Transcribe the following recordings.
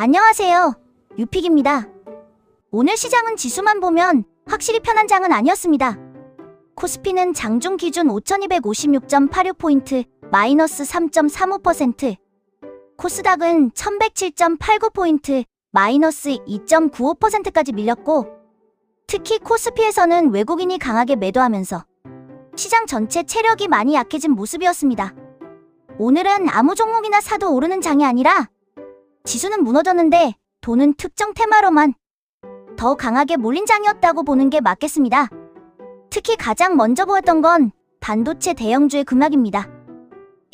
안녕하세요. 유픽입니다. 오늘 시장은 지수만 보면 확실히 편한 장은 아니었습니다. 코스피는 장중 기준 5256.86포인트, 마이너스 3.35%, 코스닥은 1107.89포인트, 마이너스 2.95%까지 밀렸고, 특히 코스피에서는 외국인이 강하게 매도하면서 시장 전체 체력이 많이 약해진 모습이었습니다. 오늘은 아무 종목이나 사도 오르는 장이 아니라 지수는 무너졌는데 돈은 특정 테마로만 더 강하게 몰린 장이었다고 보는 게 맞겠습니다. 특히 가장 먼저 보였던 건 반도체 대형주의 급락입니다.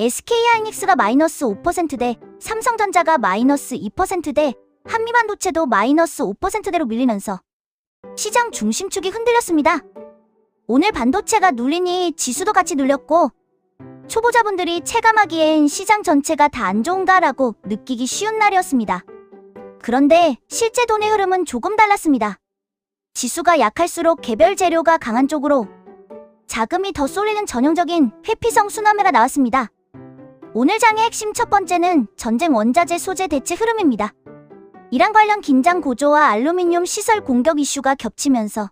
SK하이닉스가 마이너스 5%대, 삼성전자가 마이너스 2%대, 한미반도체도 마이너스 5%대로 밀리면서 시장 중심축이 흔들렸습니다. 오늘 반도체가 눌리니 지수도 같이 눌렸고, 초보자분들이 체감하기엔 시장 전체가 다 안 좋은가라고 느끼기 쉬운 날이었습니다. 그런데 실제 돈의 흐름은 조금 달랐습니다. 지수가 약할수록 개별 재료가 강한 쪽으로 자금이 더 쏠리는 전형적인 회피성 순환매가 나왔습니다. 오늘 장의 핵심 첫 번째는 전쟁 원자재 소재 대체 흐름입니다. 이란 관련 긴장 고조와 알루미늄 시설 공격 이슈가 겹치면서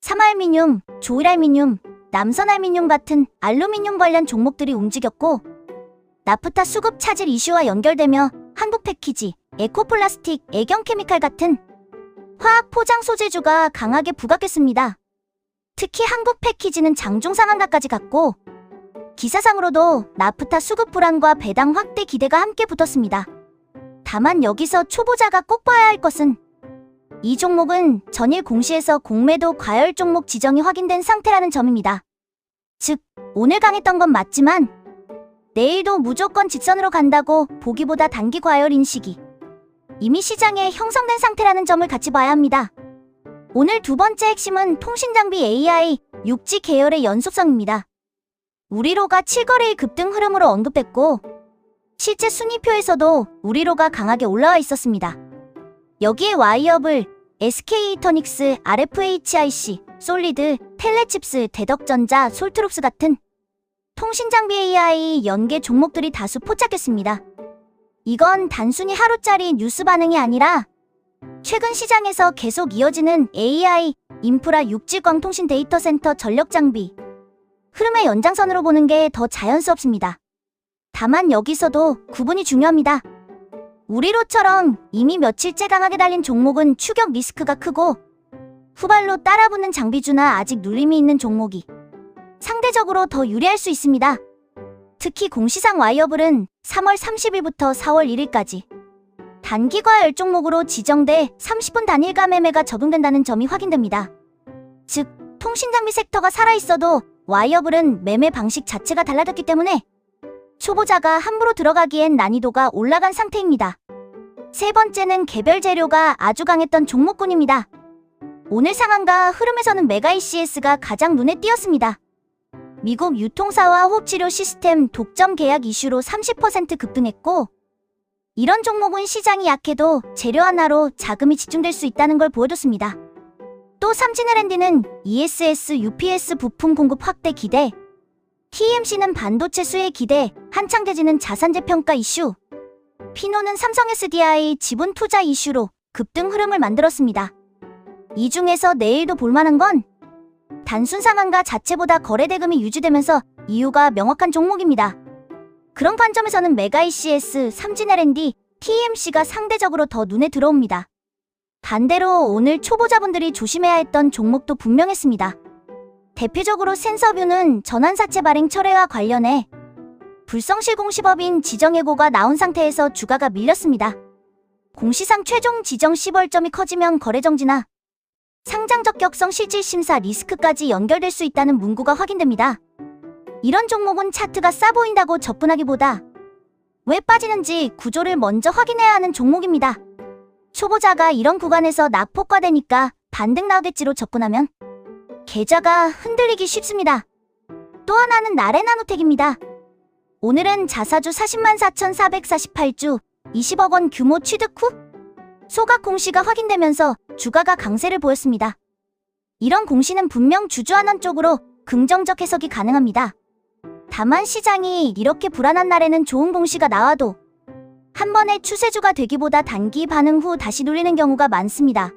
삼알미늄, 조일알미늄, 남선알미늄 같은 알루미늄 관련 종목들이 움직였고, 나프타 수급 차질 이슈와 연결되며 한국패키지, 에코플라스틱, 애경케미칼 같은 화학 포장 소재주가 강하게 부각했습니다. 특히 한국패키지는 장중 상한가까지 갔고, 기사상으로도 나프타 수급 불안과 배당 확대 기대가 함께 붙었습니다. 다만 여기서 초보자가 꼭 봐야 할 것은 이 종목은 전일 공시에서 공매도 과열 종목 지정이 확인된 상태라는 점입니다. 즉, 오늘 강했던 건 맞지만 내일도 무조건 직선으로 간다고 보기보다 단기 과열 인식이 이미 시장에 형성된 상태라는 점을 같이 봐야 합니다. 오늘 두 번째 핵심은 통신장비 AI, 6G 계열의 연속성입니다. 우리로가 7거래일 급등 흐름으로 언급했고, 실제 순위표에서도 우리로가 강하게 올라와 있었습니다. 여기에 와이어블, SK이터닉스, RFHIC, 솔리드, 텔레칩스, 대덕전자, 솔트룩스 같은 통신장비 AI 연계 종목들이 다수 포착했습니다. 이건 단순히 하루짜리 뉴스 반응이 아니라 최근 시장에서 계속 이어지는 AI, 인프라, 6G 광통신 데이터 센터 전력장비 흐름의 연장선으로 보는 게 더 자연스럽습니다. 다만 여기서도 구분이 중요합니다. 우리로처럼 이미 며칠째 강하게 달린 종목은 추격 리스크가 크고, 후발로 따라붙는 장비주나 아직 눌림이 있는 종목이 상대적으로 더 유리할 수 있습니다. 특히 공시상 와이어블은 3월 30일부터 4월 1일까지 단기 과열 종목으로 지정돼 30분 단일가 매매가 적용된다는 점이 확인됩니다. 즉, 통신장비 섹터가 살아있어도 와이어블은 매매 방식 자체가 달라졌기 때문에 초보자가 함부로 들어가기엔 난이도가 올라간 상태입니다. 세 번째는 개별 재료가 아주 강했던 종목군입니다. 오늘 상한가 흐름에서는 메가ECS가 가장 눈에 띄었습니다. 미국 유통사와 호흡치료 시스템 독점 계약 이슈로 30% 급등했고, 이런 종목은 시장이 약해도 재료 하나로 자금이 집중될 수 있다는 걸 보여줬습니다. 또 삼진LND는 ESS, UPS 부품 공급 확대 기대, TMC는 반도체 수혜 기대, 한창대지는 자산재 평가 이슈, 피노는 삼성 SDI 지분 투자 이슈로 급등 흐름을 만들었습니다. 이 중에서 내일도 볼만한 건 단순 상한가 자체보다 거래 대금이 유지되면서 이유가 명확한 종목입니다. 그런 관점에서는 메가ECS, 삼진LND, TMC가 상대적으로 더 눈에 들어옵니다. 반대로 오늘 초보자분들이 조심해야 했던 종목도 분명했습니다. 대표적으로 센서뷰는 전환사채 발행 철회와 관련해 불성실 공시법인 지정예고가 나온 상태에서 주가가 밀렸습니다. 공시상 최종 지정 시벌점이 커지면 거래정지나 상장 적격성 실질심사 리스크까지 연결될 수 있다는 문구가 확인됩니다. 이런 종목은 차트가 싸 보인다고 접근하기보다 왜 빠지는지 구조를 먼저 확인해야 하는 종목입니다. 초보자가 이런 구간에서 낙폭과되니까 반등 나오겠지로 접근하면 계좌가 흔들리기 쉽습니다. 또 하나는 나래나노텍입니다. 오늘은 자사주 404,448주, 20억 원 규모 취득 후 소각 공시가 확인되면서 주가가 강세를 보였습니다. 이런 공시는 분명 주주환원 쪽으로 긍정적 해석이 가능합니다. 다만 시장이 이렇게 불안한 날에는 좋은 공시가 나와도 한 번에 추세주가 되기보다 단기 반응 후 다시 눌리는 경우가 많습니다.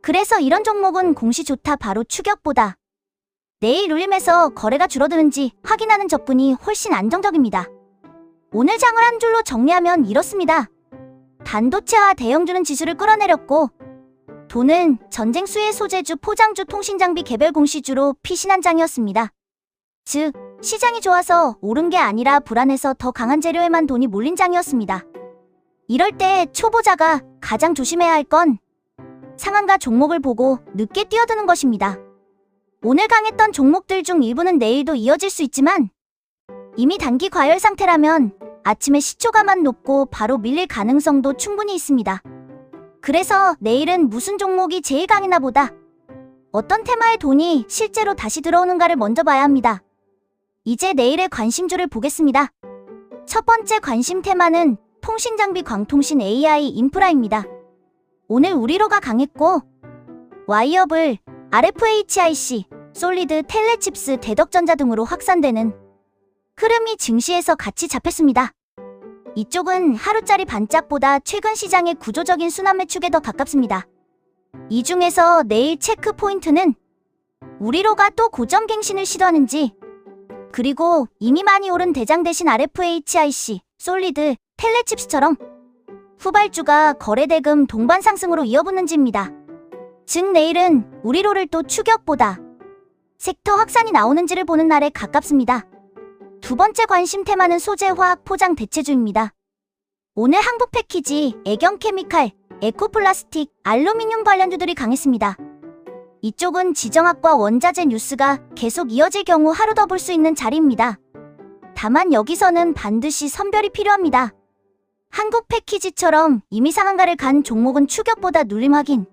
그래서 이런 종목은 공시 좋다 바로 추격보다 내일 눌림에서 거래가 줄어드는지 확인하는 접근이 훨씬 안정적입니다. 오늘 장을 한 줄로 정리하면 이렇습니다. 반도체와 대형주는 지수를 끌어내렸고 돈은 전쟁 수혜 소재주, 포장주, 통신장비 개별 공시주로 피신한 장이었습니다. 즉, 시장이 좋아서 오른 게 아니라 불안해서 더 강한 재료에만 돈이 몰린 장이었습니다. 이럴 때 초보자가 가장 조심해야 할 건 상한가 종목을 보고 늦게 뛰어드는 것입니다. 오늘 강했던 종목들 중 일부는 내일도 이어질 수 있지만 이미 단기 과열 상태라면 아침에 시초가만 높고 바로 밀릴 가능성도 충분히 있습니다. 그래서 내일은 무슨 종목이 제일 강했나 보다 어떤 테마의 돈이 실제로 다시 들어오는가를 먼저 봐야 합니다. 이제 내일의 관심주를 보겠습니다. 첫 번째 관심 테마는 통신장비, 광통신, AI, 인프라입니다. 오늘 우리로가 강했고 와이어블, RFHIC, 솔리드, 텔레칩스, 대덕전자 등으로 확산되는 흐름이 증시에서 같이 잡혔습니다. 이쪽은 하루짜리 반짝보다 최근 시장의 구조적인 순환 매축에 더 가깝습니다. 이 중에서 내일 체크 포인트는 우리로가 또 고점 갱신을 시도하는지, 그리고 이미 많이 오른 대장 대신 RFHIC, 솔리드, 텔레칩스처럼 후발주가 거래대금 동반 상승으로 이어붙는지입니다. 즉 내일은 우리로를 또 추격보다 섹터 확산이 나오는지를 보는 날에 가깝습니다. 두 번째 관심 테마는 소재, 화학, 포장, 대체주입니다. 오늘 한국 패키지, 애경케미칼, 에코플라스틱, 알루미늄 관련주들이 강했습니다. 이쪽은 지정학과 원자재 뉴스가 계속 이어질 경우 하루 더 볼 수 있는 자리입니다. 다만 여기서는 반드시 선별이 필요합니다. 한국 패키지처럼 이미 상한가를 간 종목은 추격보다 눌림 확인,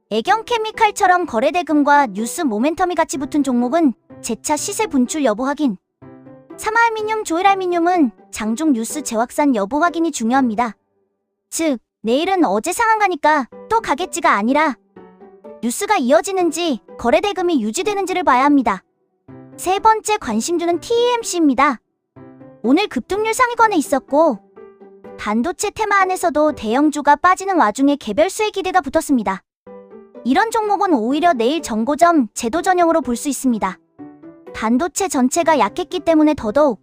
애경케미칼처럼 거래대금과 뉴스 모멘텀이 같이 붙은 종목은 재차 시세 분출 여부 확인, 삼화알미늄, 조일알미늄은 장중 뉴스 재확산 여부 확인이 중요합니다. 즉, 내일은 어제 상한가니까 또 가겠지가 아니라 뉴스가 이어지는지 거래대금이 유지되는지를 봐야 합니다. 세 번째 관심주는 TEMC입니다. 오늘 급등률 상위권에 있었고 반도체 테마 안에서도 대형주가 빠지는 와중에 개별 수혜 기대가 붙었습니다. 이런 종목은 오히려 내일 정고점 제도 전형으로 볼 수 있습니다. 반도체 전체가 약했기 때문에 더더욱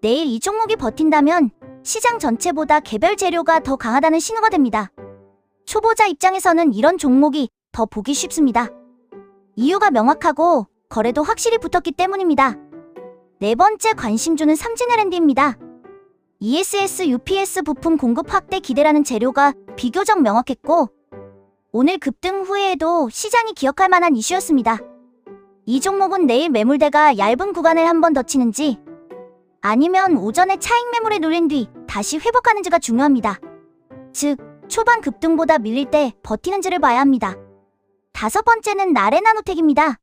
내일 이 종목이 버틴다면 시장 전체보다 개별 재료가 더 강하다는 신호가 됩니다. 초보자 입장에서는 이런 종목이 더 보기 쉽습니다. 이유가 명확하고 거래도 확실히 붙었기 때문입니다. 네 번째 관심주는 삼진 L&D입니다. ESS, UPS 부품 공급 확대 기대라는 재료가 비교적 명확했고 오늘 급등 후에도 시장이 기억할 만한 이슈였습니다. 이 종목은 내일 매물대가 얇은 구간을 한 번 더 치는지 아니면 오전에 차익 매물에 눌린 뒤 다시 회복하는지가 중요합니다. 즉, 초반 급등보다 밀릴 때 버티는지를 봐야 합니다. 다섯 번째는 나레나노텍입니다.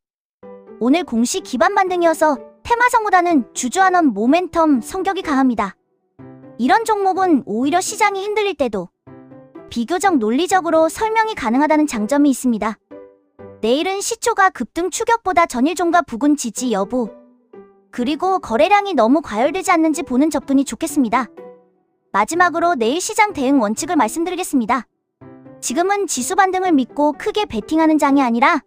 오늘 공시 기반 반등이어서 테마성보다는 주주환원 모멘텀 성격이 강합니다. 이런 종목은 오히려 시장이 흔들릴 때도 비교적 논리적으로 설명이 가능하다는 장점이 있습니다. 내일은 시초가 급등 추격보다 전일 종가 부근 지지 여부, 그리고 거래량이 너무 과열되지 않는지 보는 접근이 좋겠습니다. 마지막으로 내일 시장 대응 원칙을 말씀드리겠습니다. 지금은 지수 반등을 믿고 크게 베팅하는 장이 아니라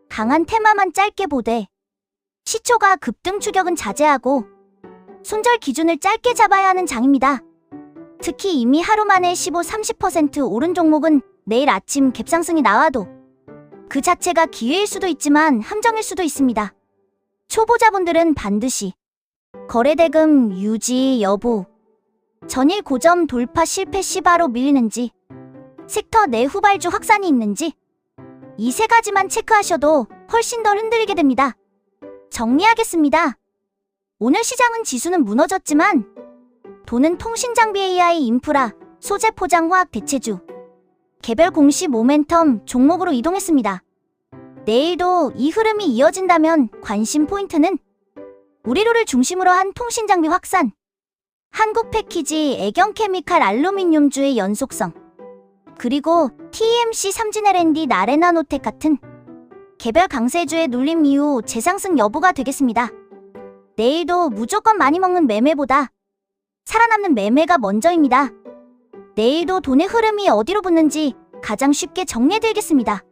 강한 테마만 짧게 보되 시초가 급등 추격은 자제하고 손절 기준을 짧게 잡아야 하는 장입니다. 특히 이미 하루 만에 15-30% 오른 종목은 내일 아침 갭상승이 나와도 그 자체가 기회일 수도 있지만 함정일 수도 있습니다. 초보자분들은 반드시 거래대금 유지 여부, 전일 고점 돌파 실패 시 바로 밀리는지, 섹터 내 후발주 확산이 있는지 이 세 가지만 체크하셔도 훨씬 덜 흔들리게 됩니다. 정리하겠습니다. 오늘 시장은 지수는 무너졌지만 돈은 통신장비, AI, 인프라, 소재, 포장, 화학, 대체주, 개별 공시 모멘텀 종목으로 이동했습니다. 내일도 이 흐름이 이어진다면 관심 포인트는 우리로를 중심으로 한 통신장비 확산, 한국 패키지, 애경케미칼, 알루미늄주의 연속성, 그리고 TMC, 삼진 L&D, 나레나노텍 같은 개별 강세주의 눌림 이후 재상승 여부가 되겠습니다. 내일도 무조건 많이 먹는 매매보다 살아남는 매매가 먼저입니다. 내일도 돈의 흐름이 어디로 붙는지 가장 쉽게 정리해드리겠습니다.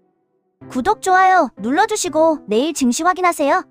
구독, 좋아요 눌러주시고 내일 증시 확인하세요.